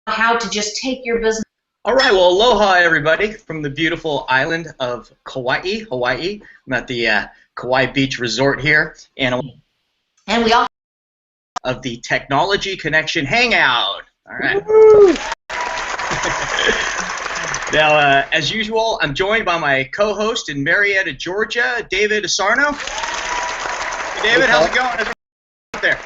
how to just take your business. All right, well, aloha, everybody, from the beautiful island of Kauai, Hawaii. I'm at the Kauai Beach Resort here, and we all of the Technology Connection Hangout. All right. Now, as usual, I'm joined by my co-host in Marietta, Georgia, David Asarno. Hey, David, how's it going out there?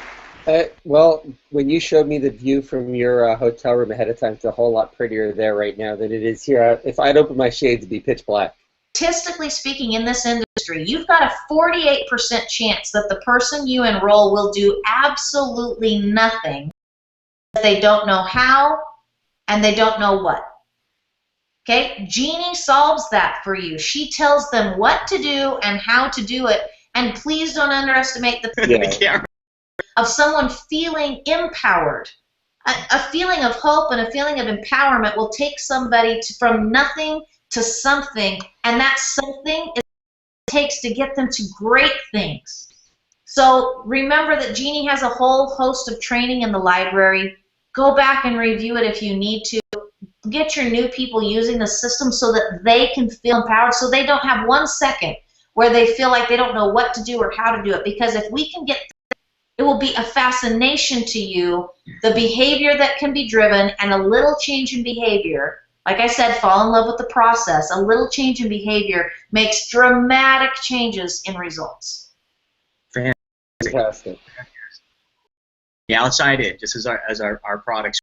Well, when you showed me the view from your hotel room ahead of time, it's a whole lot prettier there right now than it is here. If I'd open my shades, it'd be pitch black. Statistically speaking, in this industry, you've got a 48% chance that the person you enroll will do absolutely nothing. They don't know how, and they don't know what. Okay? Jeannie solves that for you. She tells them what to do and how to do it, and please don't underestimate the of someone feeling empowered. A feeling of hope and a feeling of empowerment will take somebody from nothing to something, and that something it takes to get them to great things. So remember that Jeannie has a whole host of training in the library. Go back and review it if you need to. Get your new people using the system so that they can feel empowered, so they don't have 1 second where they feel like they don't know what to do or how to do it. Because if we can get, it will be a fascination to you, the behavior that can be driven, and a little change in behavior. Like I said, fall in love with the process. A little change in behavior makes dramatic changes in results. Fantastic. The outside in, just as our products.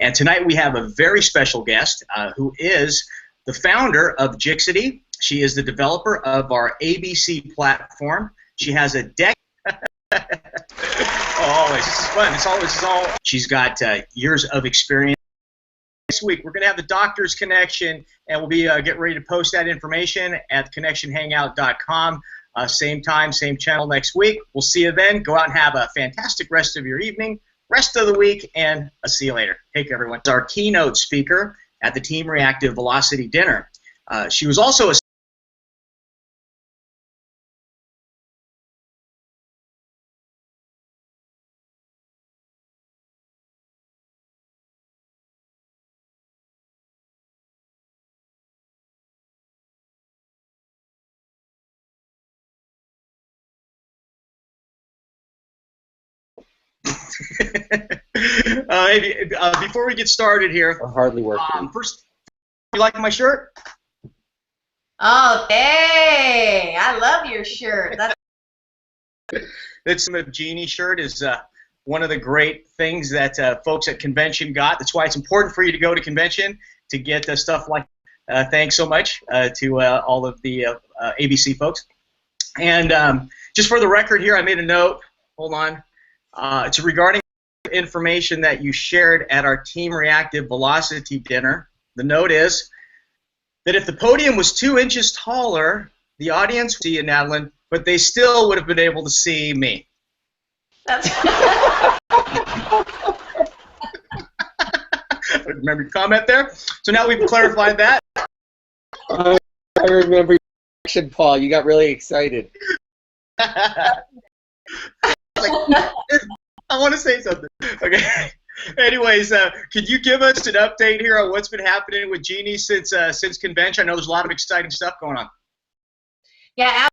And tonight we have a very special guest who is the founder of Jixity. She is the developer of our ABC platform. She has a decade. Always, this is fun. It's all. She's got years of experience. Next week we're going to have the Doctor's Connection, and we'll be getting ready to post that information at connectionhangout.com. Same time, same channel next week. We'll see you then. Go out and have a fantastic rest of your evening, rest of the week, and I'll see you later. Take care, everyone. Our keynote speaker at the Team Reactive Velocity Dinner. She was also a before we get started here, hardly working. First, you like my shirt? Oh, hey! I love your shirt. It's Jeannie's shirt is one of the great things that folks at convention got. That's why it's important for you to go to convention to get stuff like. Thanks so much to all of the ABC folks. And just for the record here, I made a note. Hold on. It's regarding information that you shared at our Team Reactive Velocity Dinner. The note is that if the podium was 2 inches taller, the audience would see you, Natalyn, but they still would have been able to see me. That's Remember your comment there? So now we've clarified that. I remember your action, Paul. You got really excited. I want to say something. Okay. Anyways, could you give us an update here on what's been happening with Jeannie since convention? I know there's a lot of exciting stuff going on. Yeah,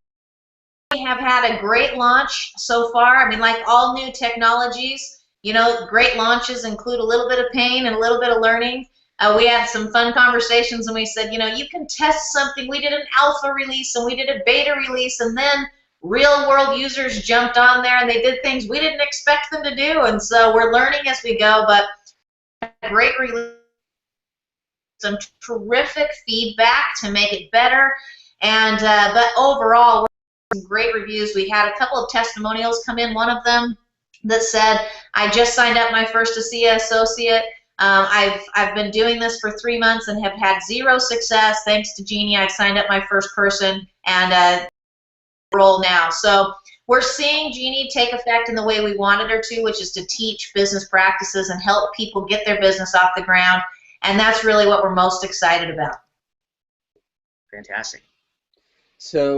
we have had a great launch so far. I mean, like all new technologies, you know, great launches include a little bit of pain and a little bit of learning. We had some fun conversations, and we said, you know, you can test something. We did an alpha release, and we did a beta release, and then real-world users jumped on there, and they did things we didn't expect them to do, and so we're learning as we go, but great release, some terrific feedback to make it better, and but overall, some great reviews. We had a couple of testimonials come in, one of them that said, I just signed up my first ASEA associate. I've been doing this for 3 months and have had 0 success. Thanks to Jeannie, I've signed up my first person, and role now. So we're seeing Jeannie take effect in the way we wanted her to, which is to teach business practices and help people get their business off the ground, and that's really what we're most excited about. Fantastic. So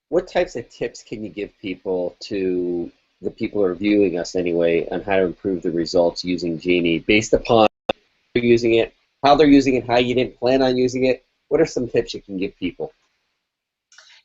what types of tips can you give people to the people who are viewing us anyway on how to improve the results using Jeannie based upon they're using it, how they're using it, how you didn't plan on using it? What are some tips you can give people?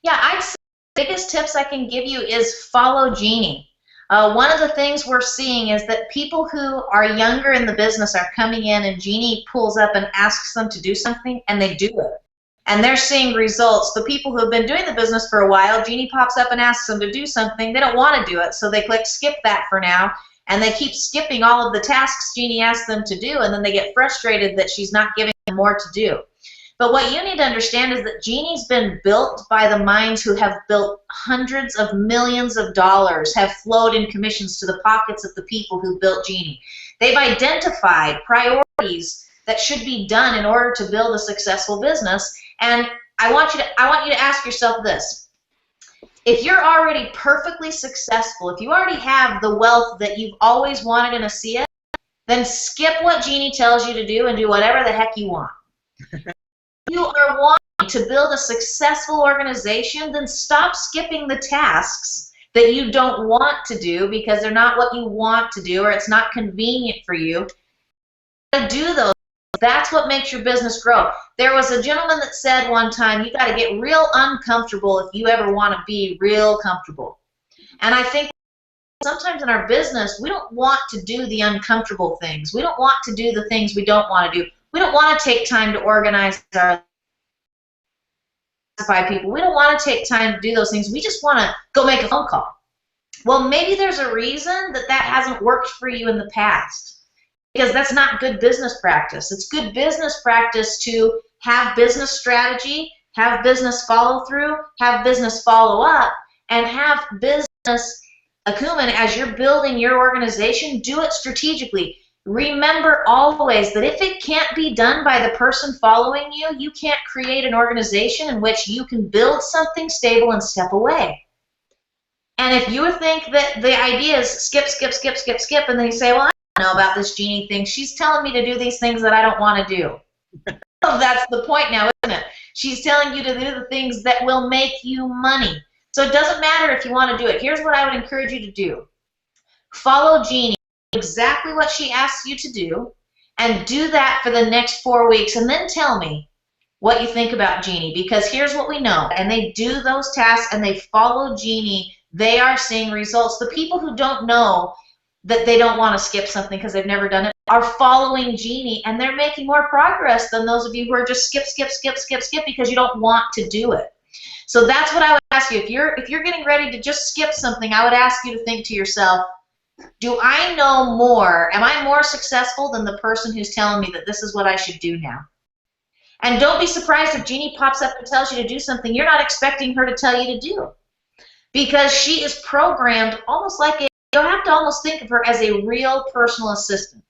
Yeah, I'd say the biggest tips I can give you is follow Jeannie. One of the things we're seeing is that people who are younger in the business are coming in and Jeannie pulls up and asks them to do something and they do it. And they're seeing results. The people who have been doing the business for a while, Jeannie pops up and asks them to do something. They don't want to do it, so they click skip that for now. And they keep skipping all of the tasks Jeannie asks them to do, and then they get frustrated that she's not giving them more to do. But what you need to understand is that Jeannie's been built by the minds who have built hundreds of millions of dollars, have flowed in commissions to the pockets of the people who built Jeannie. They've identified priorities that should be done in order to build a successful business. And I want you to ask yourself this. If you're already perfectly successful, if you already have the wealth that you've always wanted in a CA, then skip what Jeannie tells you to do and do whatever the heck you want. If you are wanting to build a successful organization, then stop skipping the tasks that you don't want to do because they're not what you want to do or it's not convenient for you. Do those. That's what makes your business grow. There was a gentleman that said one time, you got to get real uncomfortable if you ever want to be real comfortable. And I think sometimes in our business, we don't want to do the uncomfortable things. We don't want to do the things we don't want to do. We don't want to take time to organize our people. We don't want to take time to do those things. We just want to go make a phone call. Well, maybe there's a reason that that hasn't worked for you in the past. Because that's not good business practice. It's good business practice to have business strategy, have business follow through, have business follow up, and have business acumen as you're building your organization. Do it strategically. Remember always that if it can't be done by the person following you, you can't create an organization in which you can build something stable and step away. And if you think that the idea is skip, skip, skip, skip, skip, and then you say, well, I don't know about this Jeannie thing. She's telling me to do these things that I don't want to do. That's the point now, isn't it? She's telling you to do the things that will make you money. So it doesn't matter if you want to do it. Here's what I would encourage you to do. Follow Jeannie, exactly what she asks you to do, and do that for the next 4 weeks, and then tell me what you think about Jeannie, because here's what we know. And they do those tasks, and they follow Jeannie. They are seeing results. The people who don't know that they don't want to skip something because they've never done it are following Jeannie, and they're making more progress than those of you who are just skip, skip, skip, skip, skip because you don't want to do it. So that's what I would ask you. If you're getting ready to just skip something, I would ask you to think to yourself, do I know more? Am I more successful than the person who's telling me that this is what I should do now? And don't be surprised if Jeannie pops up and tells you to do something you're not expecting her to tell you to do, because she is programmed almost like a, you'll have to almost think of her as a real personal assistant.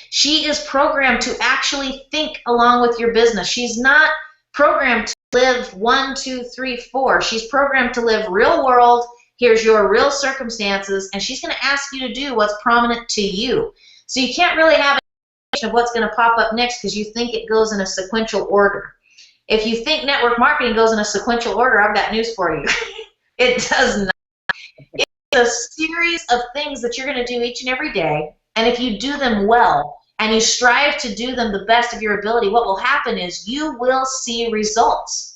She is programmed to actually think along with your business. She's not programmed to live 1, 2, 3, 4. She's programmed to live real world. Here's your real circumstances, and she's going to ask you to do what's prominent to you. So you can't really have an idea of what's going to pop up next because you think it goes in a sequential order. If you think network marketing goes in a sequential order, I've got news for you. It does not. It's a series of things that you're going to do each and every day, and if you do them well and you strive to do them the best of your ability, what will happen is you will see results.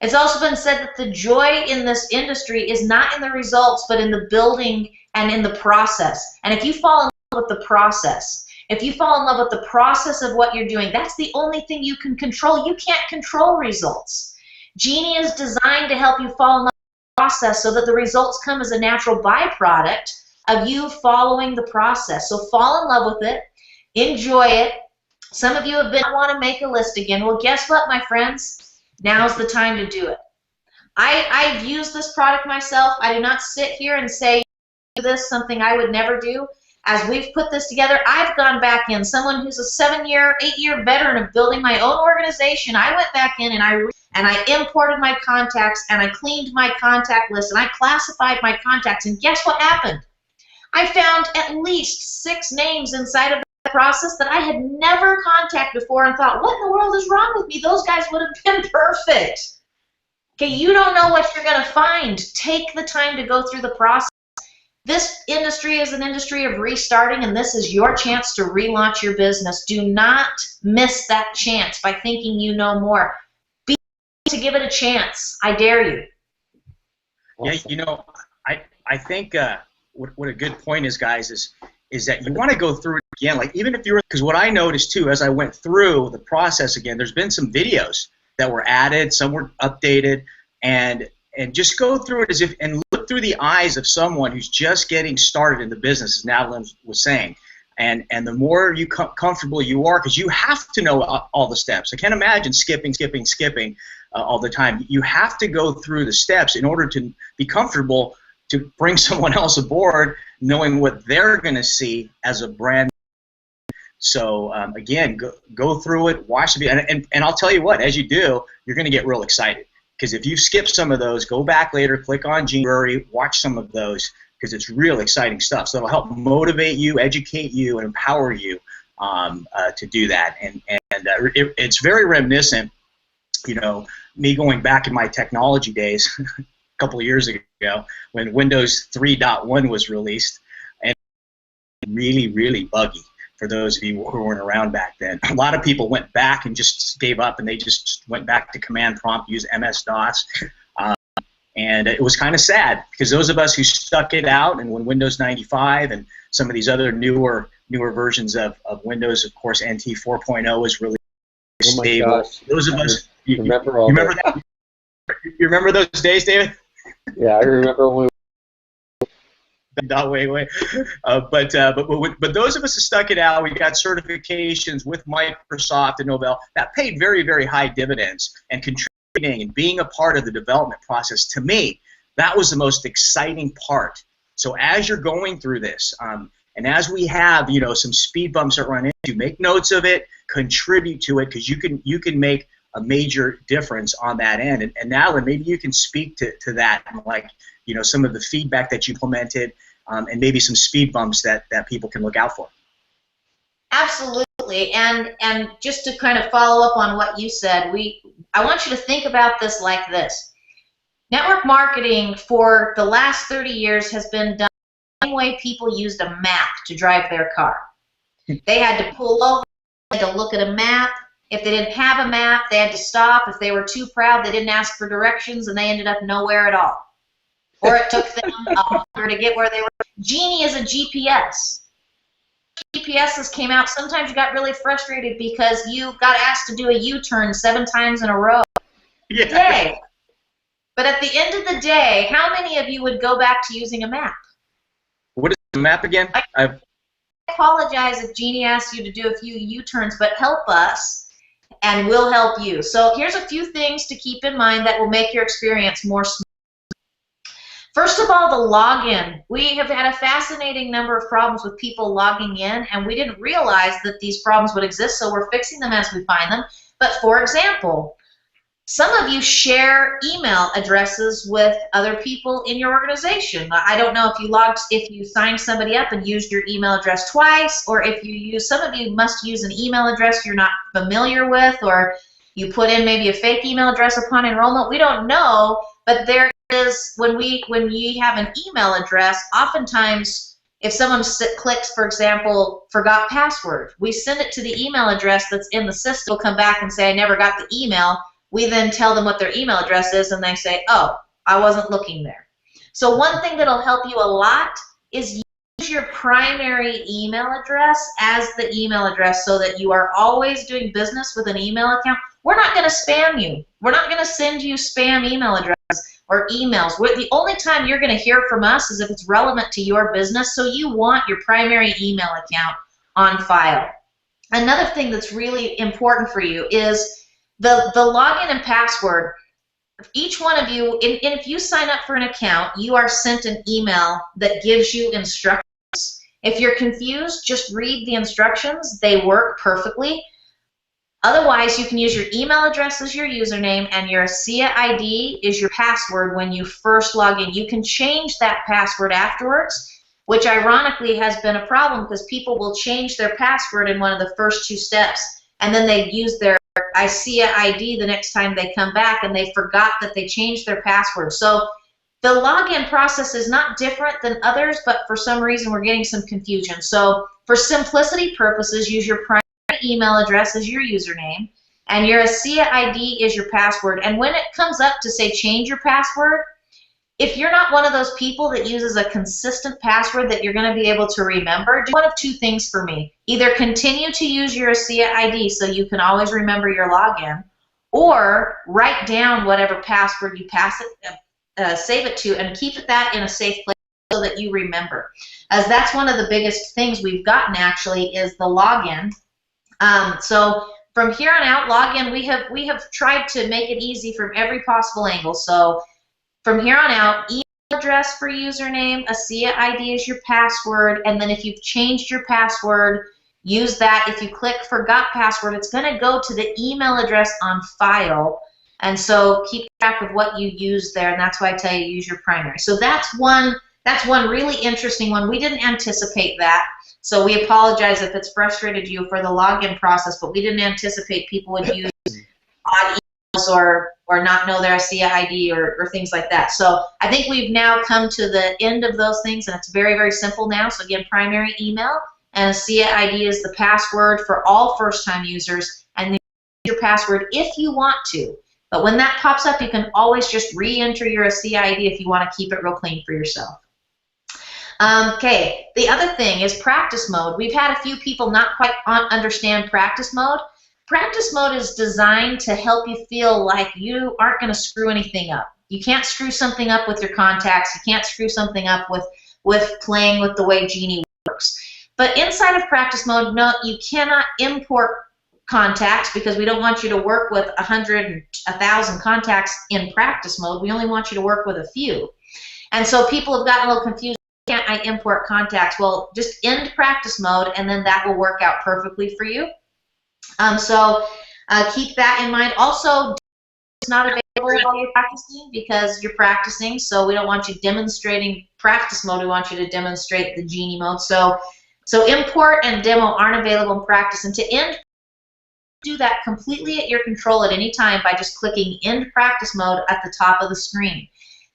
It's also been said that the joy in this industry is not in the results, but in the building and in the process. And if you fall in love with the process, if you fall in love with the process of what you're doing, that's the only thing you can control. You can't control results. Jeannie is designed to help you fall in love with the process so that the results come as a natural byproduct of you following the process. So fall in love with it. Enjoy it. Some of you have been, I want to make a list again. Well, guess what, my friends? Now's the time to do it. I've used this product myself. I do not sit here and say this, something I would never do. As we've put this together, I've gone back in. Someone who's a 7-year, 8-year veteran of building my own organization, I went back in and I imported my contacts and I cleaned my contact list and I classified my contacts. And guess what happened? I found at least 6 names inside of the process that I had never contacted before and thought, what in the world is wrong with me? Those guys would have been perfect. Okay, you don't know what you're going to find. Take the time to go through the process. This industry is an industry of restarting, and this is your chance to relaunch your business. Do not miss that chance by thinking you know more. Be to give it a chance. I dare you. Yeah, you know, I think what a good point is, guys, is that you want to go through it again. Like, even if you're, because what I noticed too, as I went through the process again, there's been some videos that were added, some were updated, and just go through it as if, and look through the eyes of someone who's just getting started in the business, as Natalyn was saying. And the more comfortable you are, because you have to know all the steps. I can't imagine skipping all the time. You have to go through the steps in order to be comfortable to bring someone else aboard, knowing what they're going to see as a brand. So again, go through it, watch the video, and I'll tell you what, as you do, you're going to get real excited. Because if you skip some of those, go back later, click on January, watch some of those, because it's real exciting stuff. So it'll help motivate you, educate you, and empower you to do that. And it's very reminiscent, you know, me going back in my technology days a couple of years ago when Windows 3.1 was released, and really, really buggy. For those of you who weren't around back then, a lot of people went back and just gave up, and they just went back to command prompt, use MS-DOS, and it was kind of sad, because those of us who stuck it out, and when Windows 95 and some of these other newer versions of Windows, of course, NT 4.0 was really stable. Gosh. Those of us, you remember that? You remember those days, David? Yeah, I remember when. Way. But those of us who stuck it out, we got certifications with Microsoft and Novell. That paid very, very high dividends, and contributing and being a part of the development process, to me, that was the most exciting part. So as you're going through this, and as we have, you know, some speed bumps that run into, make notes of it, contribute to it, because you can make a major difference on that end. And Natalyn, maybe you can speak to that, and like, you know, some of the feedback that you implemented, and maybe some speed bumps that people can look out for. Absolutely, and just to kind of follow up on what you said, I want you to think about this like this. Network marketing for the last 30 years has been done the same way people used a map to drive their car. They had to pull over, they had to look at a map. If they didn't have a map, they had to stop. If they were too proud, they didn't ask for directions, and they ended up nowhere at all. Or it took them longer to get where they were. Genie is a GPS. GPSs came out. Sometimes you got really frustrated because you got asked to do a U-turn 7 times in a row. Yeah. Day. But at the end of the day, how many of you would go back to using a map? What is the map again? I apologize if Jeannie asked you to do a few U-turns, but help us, and we'll help you. So here's a few things to keep in mind that will make your experience more smooth. First of all, the login. We have had a fascinating number of problems with people logging in, and we didn't realize that these problems would exist, so we're fixing them as we find them. But for example, some of you share email addresses with other people in your organization. I don't know if you signed somebody up and used your email address twice, or if you use, some of you must use an email address you're not familiar with, or you put in maybe a fake email address upon enrollment. We don't know, but there is, when we have an email address, oftentimes if someone clicks, for example, forgot password, we send it to the email address that's in the system. They'll come back and say, I never got the email. We then tell them what their email address is, and they say, oh, I wasn't looking there. So one thing that'll help you a lot is use your primary email address as the email address, so that you are always doing business with an email account. We're not going to spam you. We're not going to send you spam email addresses or emails. The only time you're going to hear from us is if it's relevant to your business, so you want your primary email account on file. Another thing that's really important for you is the login and password. Each one of you, if you sign up for an account, you are sent an email that gives you instructions. If you're confused, just read the instructions. They work perfectly. Otherwise, you can use your email address as your username, and your ASEA ID is your password when you first log in. You can change that password afterwards, which ironically has been a problem because people will change their password in one of the first 2 steps, and then they use their ASEA ID the next time they come back, and they forgot that they changed their password. So The login process is not different than others, but for some reason we're getting some confusion. So for simplicity purposes, use your primary email address as your username, and your ASEA ID is your password. And when it comes up to say change your password, if you're not one of those people that uses a consistent password that you're going to be able to remember, do one of two things for me. Either continue to use your ASEA ID so you can always remember your login, or write down whatever password you save it to, and keep that in a safe place so that you remember. As that's one of the biggest things we've gotten actually is the login. So from here on out, login, we have tried to make it easy from every possible angle. So from here on out, email address for username, ASEA ID is your password, and then if you've changed your password, use that. If you click forgot password, it's going to go to the email address on file. And so keep track of what you use there, and that's why I tell you use your primary. So that's one really interesting one. We didn't anticipate that, so we apologize if it's frustrated you for the login process, but we didn't anticipate people would use odd emails or not know their ASEA ID or things like that. So I think we've now come to the end of those things, and it's very, very simple now. So again, primary email, and ASEA ID is the password for all first-time users, and then your password if you want to. But when that pops up, you can always just re-enter your ASEA ID if you want to keep it real clean for yourself. Okay, the other thing is practice mode. We've had a few people not quite understand practice mode. Practice mode is designed to help you feel like you aren't going to screw anything up. You can't screw something up with your contacts. You can't screw something up with playing with the way Genie works. But inside of practice mode, no, you cannot import contacts because we don't want you to work with 100 and 1,000 contacts in practice mode. We only want you to work with a few. And so people have gotten a little confused. Can't I import contacts? Well, just end practice mode, and then that will work out perfectly for you. So keep that in mind. Also, it's not available while you're practicing because you're practicing, so we don't want you demonstrating practice mode. We want you to demonstrate the Genie mode. So import and demo aren't available in practice. And to end, do that completely at your control at any time by just clicking end practice mode at the top of the screen.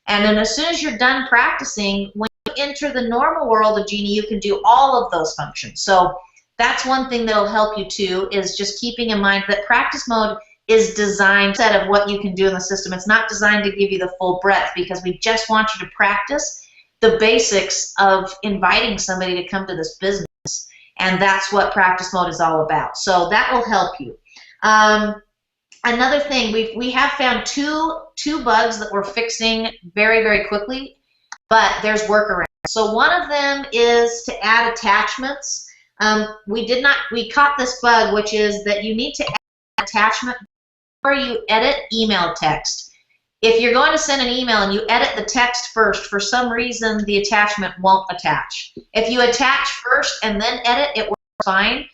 And then as soon as you're done practicing, when you enter the normal world of Genie, you can do all of those functions. So that's one thing that will help you too, is just keeping in mind that practice mode is designed set of what you can do in the system. It's not designed to give you the full breadth because we just want you to practice the basics of inviting somebody to come to this business. And that's what practice mode is all about. So that will help you. Another thing, we have found two bugs that we're fixing very, very quickly, but there's workarounds. So one of them is to add attachments. We caught this bug, which is that you need to add an attachment before you edit email text. If you're going to send an email and you edit the text first, for some reason the attachment won't attach. If you attach first and then edit, it works fine.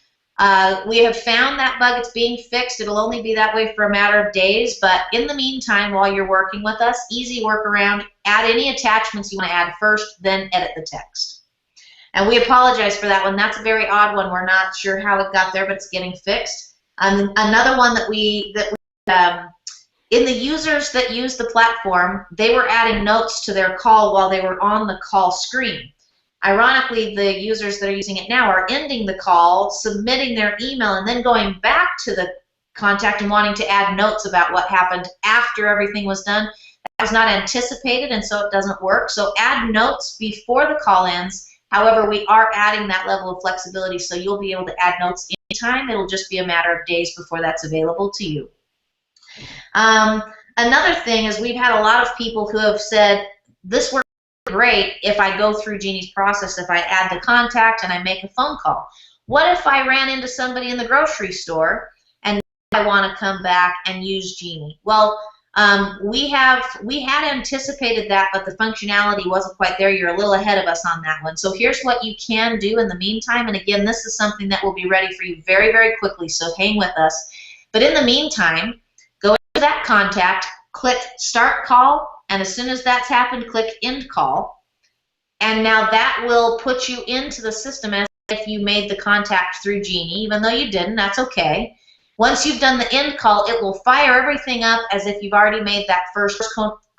We have found that bug. It's being fixed. It'll only be that way for a matter of days, but in the meantime, while you're working with us, easy workaround, add any attachments you want to add first, then edit the text. And we apologize for that one. That's a very odd one. We're not sure how it got there, but it's getting fixed. Another one that in the users that use the platform, they were adding notes to their call while they were on the call screen. Ironically, the users that are using it now are ending the call, submitting their email, and then going back to the contact and wanting to add notes about what happened after everything was done. That was not anticipated, and so it doesn't work. So add notes before the call ends. However, we are adding that level of flexibility, so you'll be able to add notes anytime. It'll just be a matter of days before that's available to you. Another thing is we've had a lot of people who have said, this works great if I go through Genie's process, if I add the contact and I make a phone call. What if I ran into somebody in the grocery store and I want to come back and use Genie? Well, we had anticipated that, but the functionality wasn't quite there. You're a little ahead of us on that one. So here's what you can do in the meantime, and again, this is something that will be ready for you very, very quickly, so hang with us. But in the meantime, go into that contact, click Start Call, and as soon as that's happened, click End Call. And now that will put you into the system as if you made the contact through Genie. Even though you didn't, that's okay. Once you've done the end call, it will fire everything up as if you've already made that first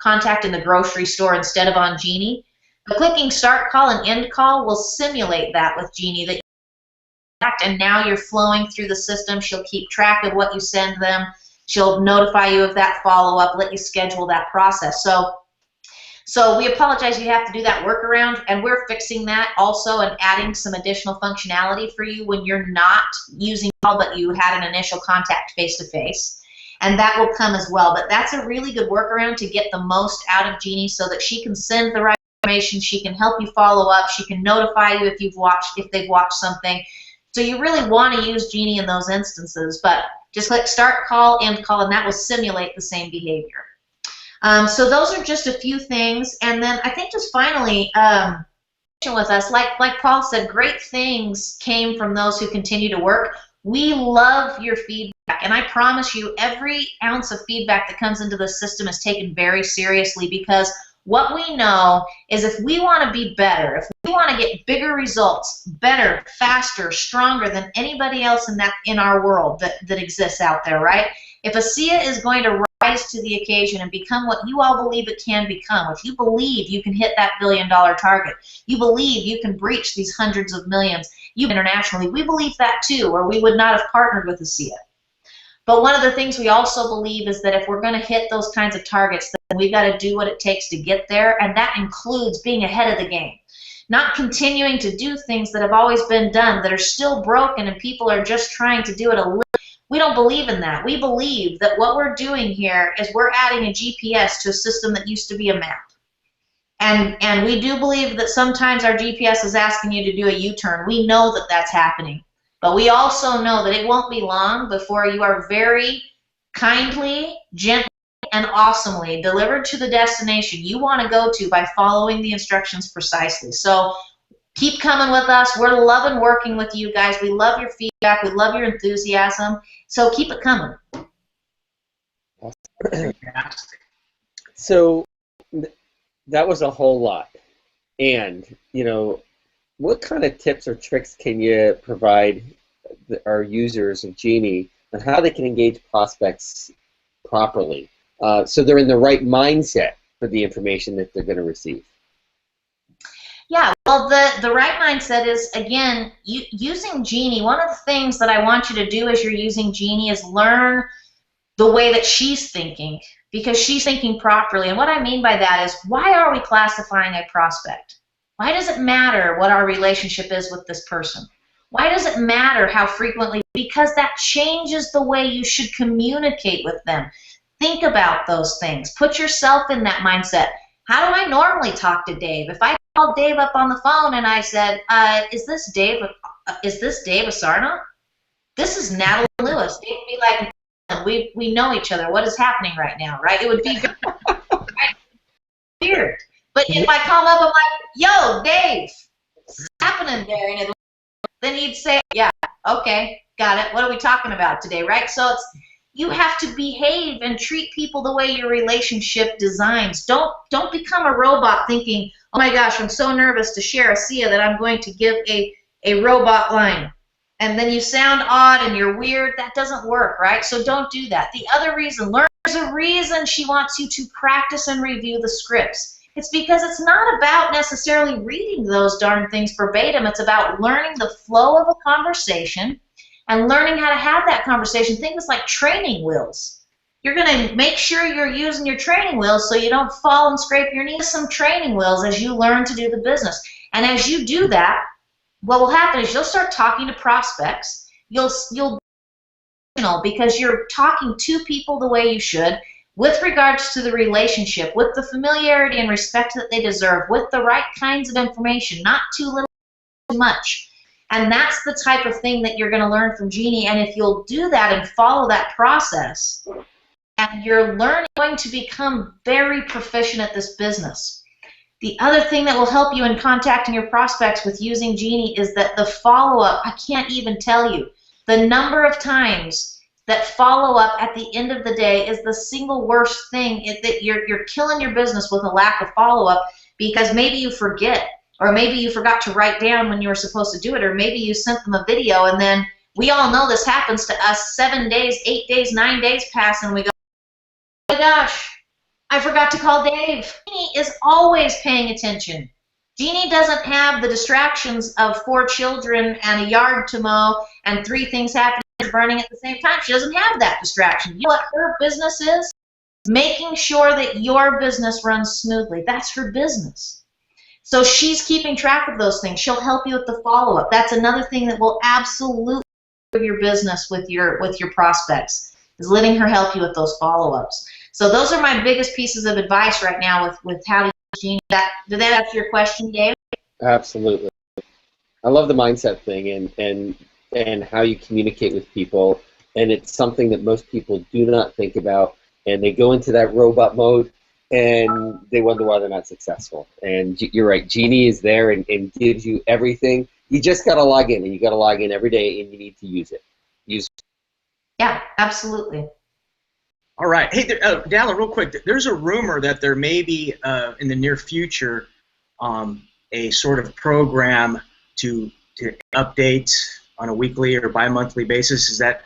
contact in the grocery store instead of on Genie. But clicking start call and end call will simulate that with Genie, that and now you're flowing through the system. She'll keep track of what you send them. She'll notify you of that follow-up, let you schedule that process. So we apologize you have to do that workaround, and we're fixing that also and adding some additional functionality for you when you're not using call but you had an initial contact face-to-face. And that will come as well. But that's a really good workaround to get the most out of Genie so that she can send the right information, she can help you follow up, she can notify you if they've watched something. So you really want to use Genie in those instances, but just click start call, end call, and that will simulate the same behavior. So those are just a few things, and then I think just finally, with us, like Paul said, great things came from those who continue to work. We love your feedback, and I promise you, every ounce of feedback that comes into the system is taken very seriously, because what we know is if we want to be better, if we want to get bigger results, better, faster, stronger than anybody else in our world that exists out there, right? If ASEA is going to rise to the occasion and become what you all believe it can become, if you believe you can hit that billion-dollar target, you believe you can breach these hundreds of millions, you internationally, we believe that too, or we would not have partnered with ASEA. But one of the things we also believe is that if we're going to hit those kinds of targets, then we've got to do what it takes to get there, and that includes being ahead of the game. Not continuing to do things that have always been done, that are still broken, and people are just trying to do it a little. We don't believe in that. We believe that what we're doing here is we're adding a GPS to a system that used to be a map. And we do believe that sometimes our GPS is asking you to do a U-turn. We know that that's happening. But we also know that it won't be long before you are very kindly, gently, and awesomely delivered to the destination you want to go to by following the instructions precisely. So keep coming with us. We're loving working with you guys. We love your feedback. We love your enthusiasm. So keep it coming. So that was a whole lot. And, you know, what kind of tips or tricks can you provide our users of Genie on how they can engage prospects properly so they're in the right mindset for the information that they're going to receive? Yeah, well, the right mindset is, again, using Genie. One of the things that I want you to do as you're using Genie is learn the way that she's thinking, because she's thinking properly. And what I mean by that is, why are we classifying a prospect? Why does it matter what our relationship is with this person? Why does it matter how frequently? Because that changes the way you should communicate with them. Think about those things. Put yourself in that mindset. How do I normally talk to Dave? If I called Dave up on the phone and I said, is this Dave Asarna? This is Natalyn Lewis. Dave would be like, we know each other. What is happening right now, right? It would be weird. But if I call him up, I'm like, yo, Dave, what's happening there? And then he'd say, yeah, okay, got it. What are we talking about today, right? So you have to behave and treat people the way your relationship designs. Don't become a robot thinking, oh my gosh, I'm so nervous to share ASEA that I'm going to give a robot line. And then you sound odd and you're weird. That doesn't work, right? So don't do that. The other reason, there's a reason she wants you to practice and review the scripts. It's because it's not about necessarily reading those darn things verbatim. It's about learning the flow of a conversation and learning how to have that conversation. Things like training wheels. You're going to make sure you're using your training wheels so you don't fall and scrape your knees. Some training wheels as you learn to do the business. And as you do that, what will happen is you'll start talking to prospects. You'll because you're talking to people the way you should, with regards to the relationship, with the familiarity and respect that they deserve, with the right kinds of information, not too little, too much. And that's the type of thing that you're going to learn from Genie. And if you'll do that and follow that process, and you're going to become very proficient at this business. The other thing that will help you in contacting your prospects with using Genie is that the follow-up, I can't even tell you, the number of times that follow-up at the end of the day is the single worst thing, that you're killing your business with a lack of follow-up because maybe you forget, or maybe you forgot to write down when you were supposed to do it, or maybe you sent them a video, and then we all know this happens to us. 7 days, 8 days, 9 days pass, and we go, oh my gosh, I forgot to call Dave. Jeannie is always paying attention. Jeannie doesn't have the distractions of 4 children and a yard to mow and 3 things happening burning at the same time. She doesn't have that distraction. You know what her business is? Making sure that your business runs smoothly. That's her business. So she's keeping track of those things. She'll help you with the follow-up. That's another thing that will absolutely improve your business with your prospects, is letting her help you with those follow-ups. So those are my biggest pieces of advice right now with how to use Jeannie. Did that answer your question, Dave? Absolutely. I love the mindset thing and how you communicate with people, and it's something that most people do not think about, and they go into that robot mode and they wonder why they're not successful. And you're right, Jeannie is there and gives you everything. You just got to log in, and you got to log in every day, and you need to use it. Yeah, absolutely. All right. Hey, Natalyn, real quick, there's a rumor that there may be, in the near future, a sort of program to update on a weekly or bi-monthly basis. Is that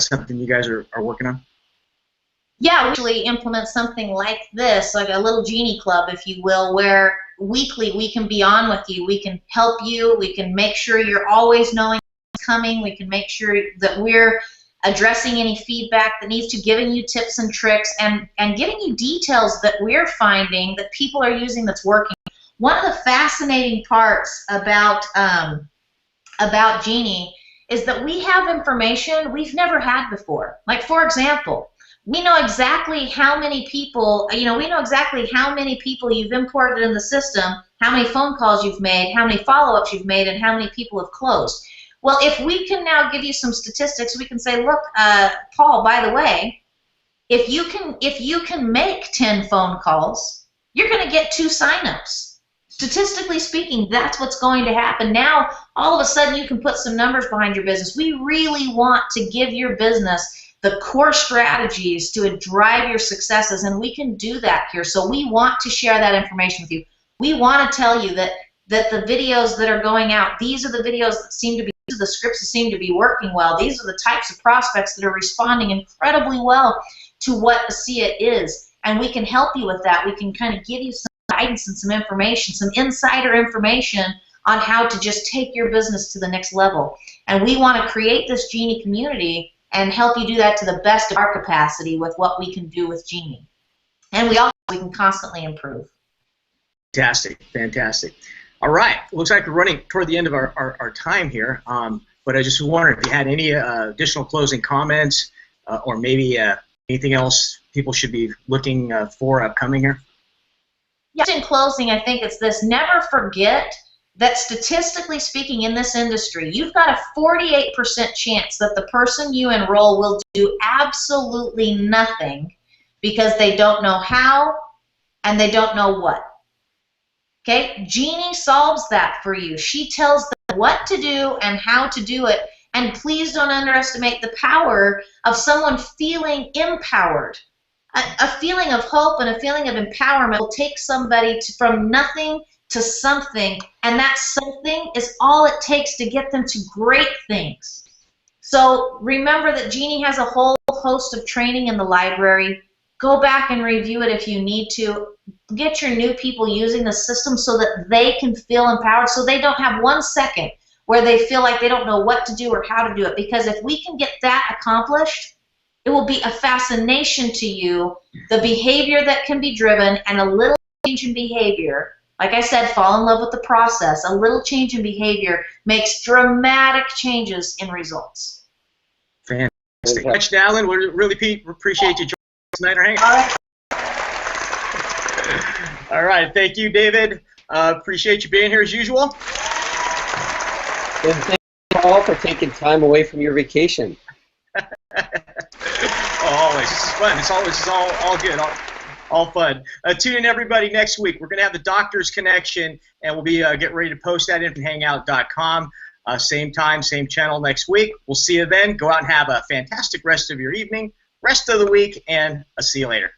something you guys are working on? Yeah, we actually implement something like this, like a little Jeannie Club, if you will, where weekly we can be on with you. We can help you. We can make sure you're always knowing what's coming. We can make sure that we're addressing any feedback that needs to, giving you tips and tricks, and giving you details that we're finding that people are using that's working. One of the fascinating parts about Jeannie is that we have information we've never had before. Like, for example, we know exactly how many people, we know exactly how many people you've imported in the system, how many phone calls you've made, how many follow-ups you've made, and how many people have closed. Well, if we can now give you some statistics, we can say, look, Paul, by the way, if you can make 10 phone calls, you're going to get 2 signups. Statistically speaking, that's what's going to happen. Now, all of a sudden, you can put some numbers behind your business. We really want to give your business the core strategies to drive your successes, and we can do that here. So we want to share that information with you. We want to tell you that the videos that are going out, these are the videos that seem to be, these are the scripts that seem to be working well. These are the types of prospects that are responding incredibly well to what ASEA is, and we can help you with that. We can kind of give you some guidance and some information, some insider information on how to just take your business to the next level. And we want to create this Jeannie community and help you do that to the best of our capacity with what we can do with Jeannie. And we can constantly improve. Fantastic, fantastic. All right, looks like we're running toward the end of our time here, but I just wondered if you had any additional closing comments or maybe anything else people should be looking for upcoming here? Yeah, in closing, I think it's this: never forget that statistically speaking in this industry, you've got a 48% chance that the person you enroll will do absolutely nothing because they don't know how and they don't know what. Okay? Jeannie solves that for you. She tells them what to do and how to do it. And please don't underestimate the power of someone feeling empowered. A feeling of hope and a feeling of empowerment will take somebody from nothing to something, and that something is all it takes to get them to great things. So remember that Jeannie has a whole host of training in the library. Go back and review it if you need to. Get your new people using the system so that they can feel empowered, so they don't have 1 second where they feel like they don't know what to do or how to do it. Because if we can get that accomplished, it will be a fascination to you, the behavior that can be driven, and a little change in behavior. Like I said, fall in love with the process. A little change in behavior makes dramatic changes in results. Fantastic. Thanks, Natalyn. We really appreciate you joining us tonight. All right. All right. Thank you, David. Appreciate you being here as usual. And thank you all for taking time away from your vacation. Always. This is fun. This is all good. All fun. Tune in, everybody, next week. We're going to have the Doctor's Connection, and we'll be getting ready to post that in from Hangout.com. Same time, same channel next week. We'll see you then. Go out and have a fantastic rest of your evening, rest of the week, and I'll see you later.